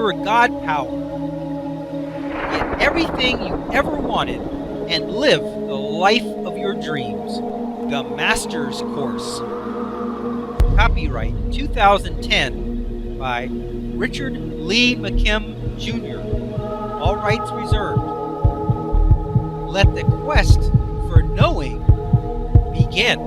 your God power. Get everything you ever wanted and live the life of your dreams. The Master's Course. Copyright 2010 by Richard Lee McKim Jr. All rights reserved. Let the quest for knowing begin.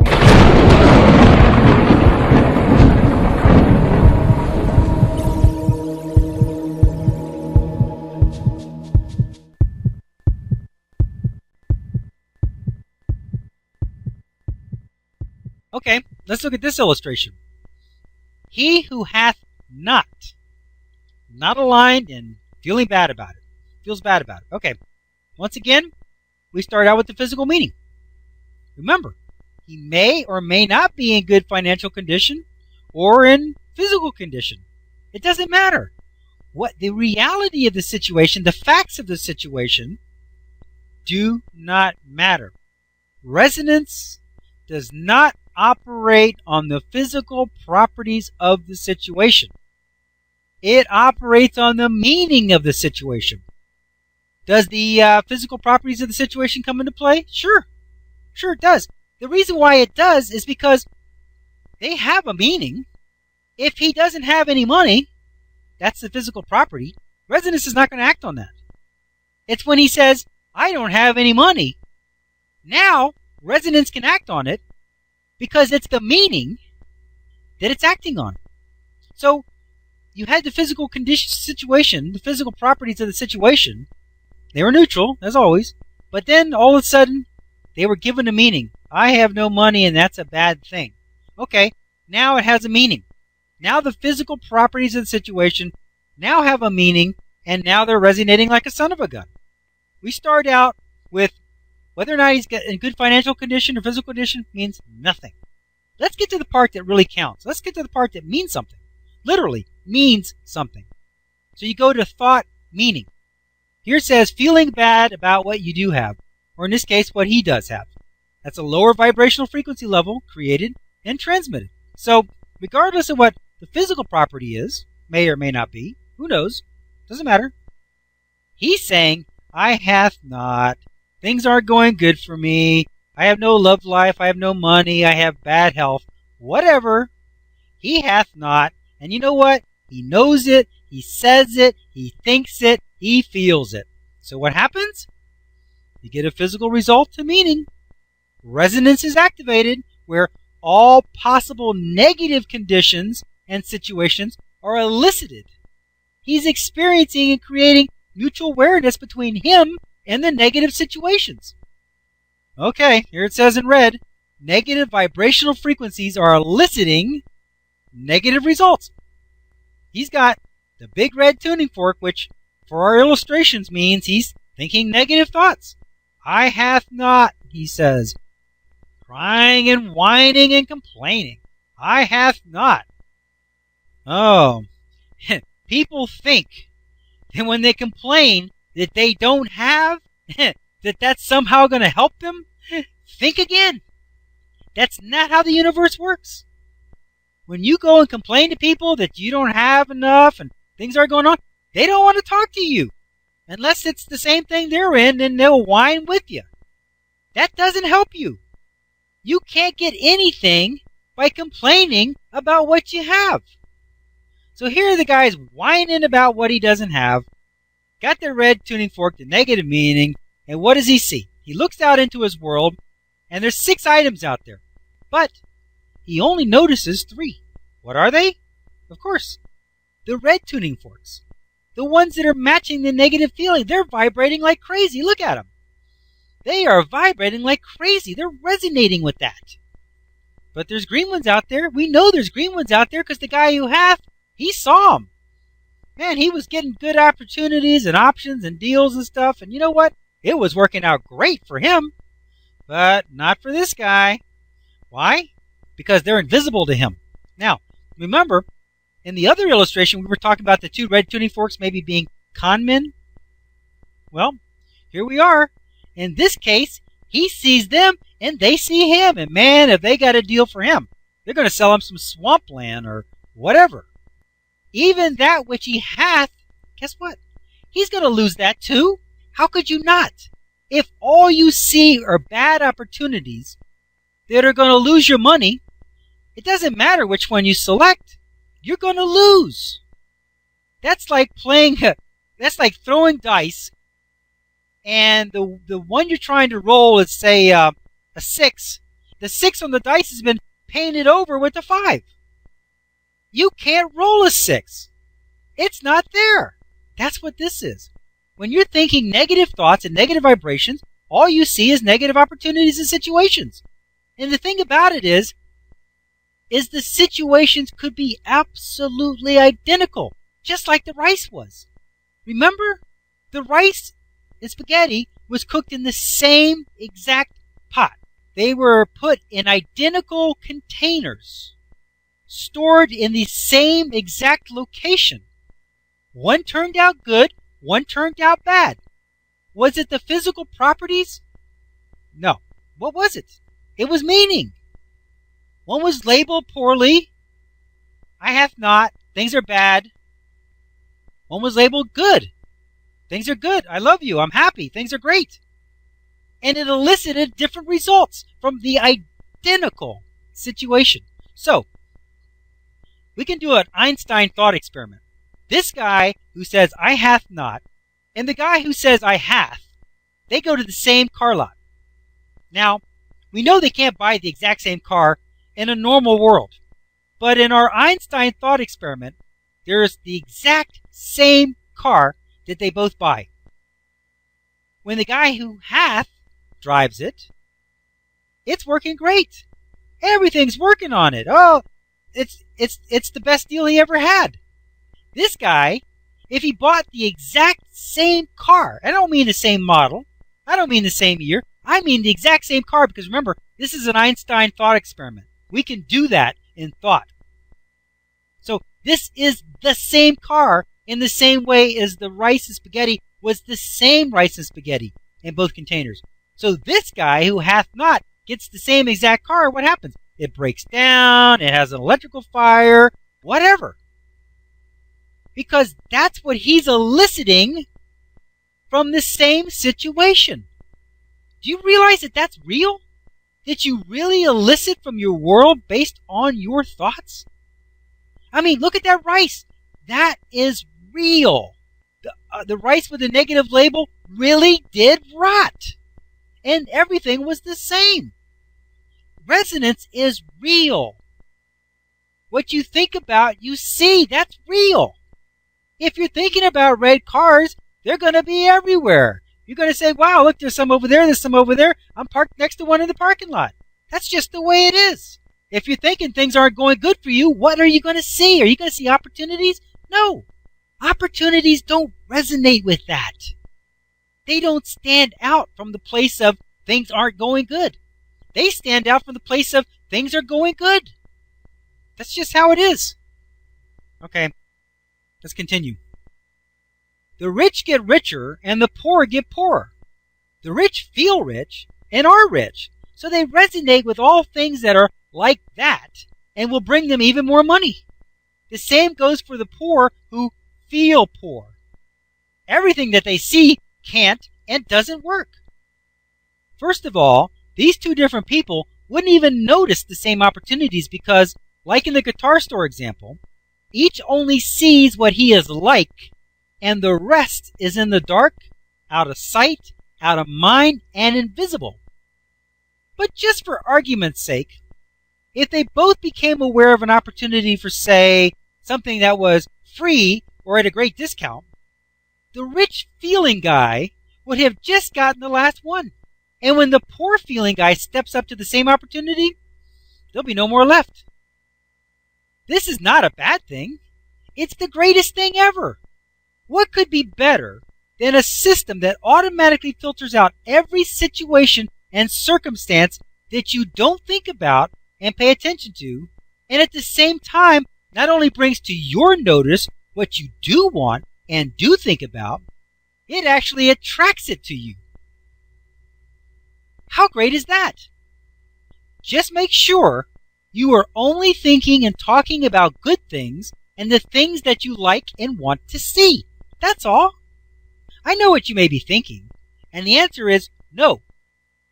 Okay, let's look at this illustration. He who hath not aligned and feeling bad about it. Feels bad about it. Okay, once again, we start out with the physical meaning. Remember, he may or may not be in good financial condition or in physical condition. It doesn't matter. What the reality of the situation, the facts of the situation, do not matter. Resonance does not operate on the physical properties of the situation. It operates on the meaning of the situation. Does the physical properties of the situation come into play? Sure it does. The reason why it does is because they have a meaning. If he doesn't have any money, that's the physical property, resonance is not going to act on that. It's when he says, I don't have any money. Now, resonance can act on it because it's the meaning that it's acting on. So, you had the physical condition situation, the physical properties of the situation. They were neutral, as always. But then, all of a sudden, they were given a meaning. I have no money, and that's a bad thing. Okay, now it has a meaning. Now the physical properties of the situation now have a meaning, and now they're resonating like a son of a gun. We start out with whether or not he's in good financial condition or physical condition means nothing. Let's get to the part that really counts. Let's get to the part that means something. Literally means something. So you go to thought meaning. Here it says feeling bad about what you do have, or in this case, what he does have. That's a lower vibrational frequency level created and transmitted. So regardless of what the physical property is, may or may not be, who knows, doesn't matter. He's saying, I hath not. Things aren't going good for me. I have no love life. I have no money. I have bad health. Whatever. He hath not. And you know what? He knows it. He says it. He thinks it. He feels it. So what happens? You get a physical result to meaning. Resonance is activated where all possible negative conditions and situations are elicited. He's experiencing and creating mutual awareness between him and the negative situations. Okay, here it says in red, negative vibrational frequencies are eliciting negative results. He's got the big red tuning fork, which for our illustrations means he's thinking negative thoughts. I hath not, he says, crying and whining and complaining. I hath not. Oh, people think that when they complain that they don't have, that's somehow going to help them. Think again. That's not how the universe works. When you go and complain to people that you don't have enough and things are going on, they don't want to talk to you. Unless it's the same thing they're in, then they'll whine with you. That doesn't help you. You can't get anything by complaining about what you have. So here the guy's whining about what he doesn't have, got the red tuning fork, the negative meaning, and what does he see? He looks out into his world, and there's 6 items out there. But he only notices 3. What are they? Of course, the red tuning forks. The ones that are matching the negative feeling. They're vibrating like crazy. Look at them. They are vibrating like crazy. They're resonating with that. But there's green ones out there. We know there's green ones out there because the guy who hath, he saw them. Man, he was getting good opportunities and options and deals and stuff. And you know what? It was working out great for him. But not for this guy. Why? Because they're invisible to him. Now, remember, in the other illustration, we were talking about the 2 red tuning forks maybe being con men. Well, here we are. In this case, he sees them and they see him. And man, if they got a deal for him, they're going to sell him some swampland or whatever. Even that which he hath guess what? He's going to lose that too. How could you not? If all you see are bad opportunities that are going to lose your money, it doesn't matter which one you select. You're going to lose. That's like that's like throwing dice, and the one you're trying to roll is, say, a 6. The 6 on the dice has been painted over with a 5. You can't roll a 6. It's not there. That's what this is. When you're thinking negative thoughts and negative vibrations, all you see is negative opportunities and situations. And the thing about it is the situations could be absolutely identical, just like the rice was. Remember? The rice and spaghetti was cooked in the same exact pot. They were put in identical containers, stored in the same exact location. One turned out good, one turned out bad. Was it the physical properties? No. What was it? It was meaning. One was labeled poorly. I have not. Things are bad. One was labeled good. Things are good. I love you. I'm happy. Things are great. And it elicited different results from the identical situation. So, we can do an Einstein thought experiment. This guy who says, I hath not, and the guy who says, I hath, they go to the same car lot. Now, we know they can't buy the exact same car in a normal world. But in our Einstein thought experiment, there is the exact same car that they both buy. When the guy who hath drives it, it's working great. Everything's working on it. Oh, it's the best deal he ever had. This guy, if he bought the exact same car, I don't mean the same model, I don't mean the same year, I mean the exact same car, because remember, this is an Einstein thought experiment. We can do that in thought. So this is the same car in the same way as the rice and spaghetti was the same rice and spaghetti in both containers. So this guy who hath not gets the same exact car. What happens? It breaks down, it has an electrical fire, whatever. Because that's what he's eliciting from the same situation. Do you realize that that's real? That you really elicit from your world based on your thoughts? I mean, look at that rice. That is real. The rice with the negative label really did rot. And everything was the same. Resonance is real. What you think about, you see. That's real. If you're thinking about red cars, they're going to be everywhere. You're going to say, wow, look, there's some over there, there's some over there. I'm parked next to one in the parking lot. That's just the way it is. If you're thinking things aren't going good for you, what are you going to see? Are you going to see opportunities? No. Opportunities don't resonate with that. They don't stand out from the place of things aren't going good. They stand out from the place of things are going good. That's just how it is. Okay, let's continue. The rich get richer and the poor get poorer. The rich feel rich and are rich, so they resonate with all things that are like that and will bring them even more money. The same goes for the poor who feel poor. Everything that they see can't and doesn't work. First of all, these two different people wouldn't even notice the same opportunities because, like in the guitar store example, each only sees what he is like, and the rest is in the dark, out of sight, out of mind, and invisible. But just for argument's sake, if they both became aware of an opportunity for, say, something that was free or at a great discount, the rich feeling guy would have just gotten the last one. And when the poor feeling guy steps up to the same opportunity, there'll be no more left. This is not a bad thing. It's the greatest thing ever. What could be better than a system that automatically filters out every situation and circumstance that you don't think about and pay attention to, and at the same time not only brings to your notice what you do want and do think about, it actually attracts it to you. How great is that? Just make sure you are only thinking and talking about good things and the things that you like and want to see. That's all. I know what you may be thinking, and the answer is no.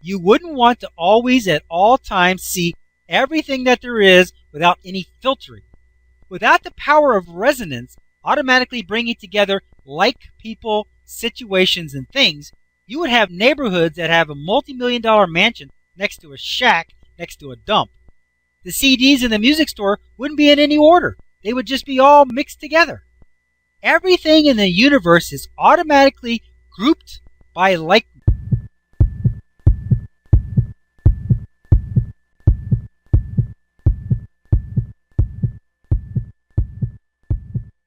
You wouldn't want to always at all times see everything that there is without any filtering. Without the power of resonance automatically bringing together like people, situations, and things, you would have neighborhoods that have a multi-million-dollar mansion next to a shack next to a dump. The CDs in the music store wouldn't be in any order. They would just be all mixed together. Everything in the universe is automatically grouped by like.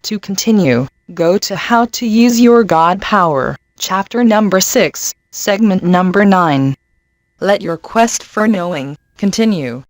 To continue, go to How to Use Your God Power, chapter number 6, segment number 9. Let your quest for knowing continue.